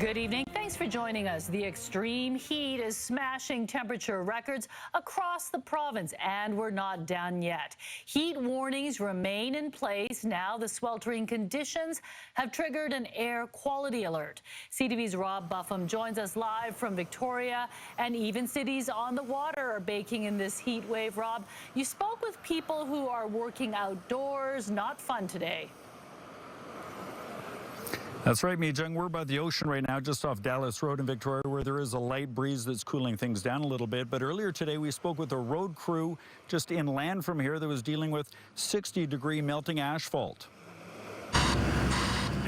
Good evening. Thanks for joining us. The extreme heat is smashing temperature records across the province, and we're not done yet. Heat warnings remain in place. Now the sweltering conditions have triggered an air quality alert. CTV's Rob Buffum joins us live from Victoria, and even cities on the water are baking in this heat wave. Rob, you spoke with people who are working outdoors. Not fun today. That's right, Mijung. We're by the ocean right now, just off Dallas Road in Victoria, where there is a light breeze that's cooling things down a little bit. But earlier today, we spoke with a road crew just inland from here that was dealing with 60-degree melting asphalt.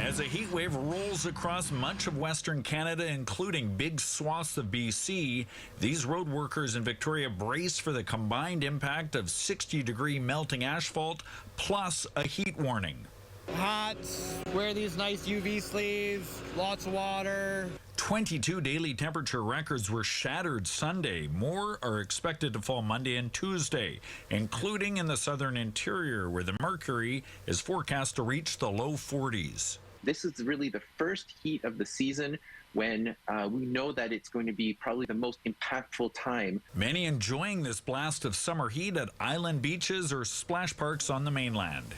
As a heat wave rolls across much of Western Canada, including big swaths of BC, these road workers in Victoria brace for the combined impact of 60-degree melting asphalt plus a heat warning. Hats, wear these nice UV sleeves, lots of water. 22 daily temperature records were shattered Sunday. More are expected to fall Monday and Tuesday, including in the southern interior, where the mercury is forecast to reach the low 40s. This is really the first heat of the season when we know that it's going to be probably the most impactful time. Many enjoying this blast of summer heat at island beaches or splash parks on the mainland.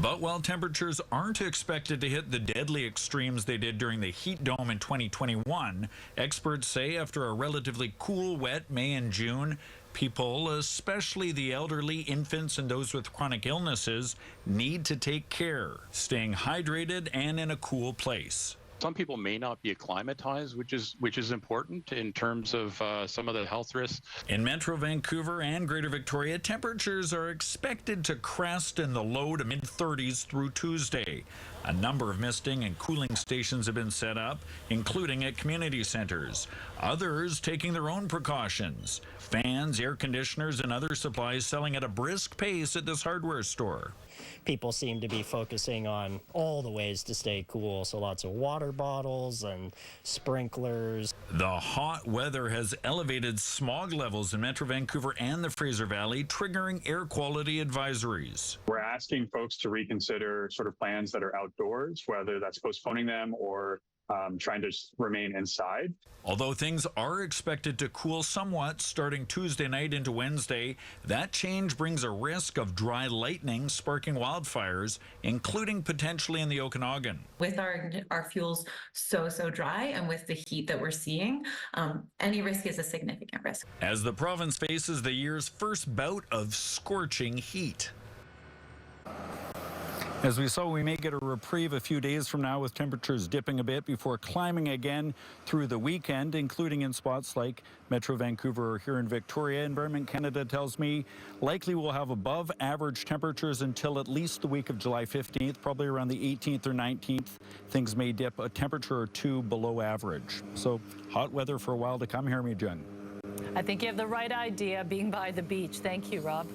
But while temperatures aren't expected to hit the deadly extremes they did during the heat dome in 2021, experts say after a relatively cool, wet May and June, people, especially the elderly, infants, and those with chronic illnesses, need to take care, staying hydrated and in a cool place. Some people may not be acclimatized, which is important in terms of some of the health risks. In Metro Vancouver and Greater Victoria, temperatures are expected to crest in the low to mid-30s through Tuesday. A number of misting and cooling stations have been set up, including at community centers. Others taking their own precautions. Fans, air conditioners, and other supplies selling at a brisk pace at this hardware store. People seem to be focusing on all the ways to stay cool, so lots of water bottles and sprinklers. The hot weather has elevated smog levels in Metro Vancouver and the Fraser Valley, triggering air quality advisories. We're asking folks to reconsider sort of plans that are outdoors, whether that's postponing them or trying to remain inside. Although things are expected to cool somewhat starting Tuesday night into Wednesday, that change brings a risk of dry lightning sparking wildfires, including potentially in the Okanagan. With our fuels so dry and with the heat that we're seeing, any risk is a significant risk. As the province faces the year's first bout of scorching heat. As we saw, we may get a reprieve a few days from now with temperatures dipping a bit before climbing again through the weekend, including in spots like Metro Vancouver or here in Victoria. Environment Canada tells me likely we'll have above average temperatures until at least the week of July 15th, probably around the 18th or 19th. Things may dip a temperature or two below average. So hot weather for a while to come here, Mijung. I think you have the right idea being by the beach. Thank you, Rob.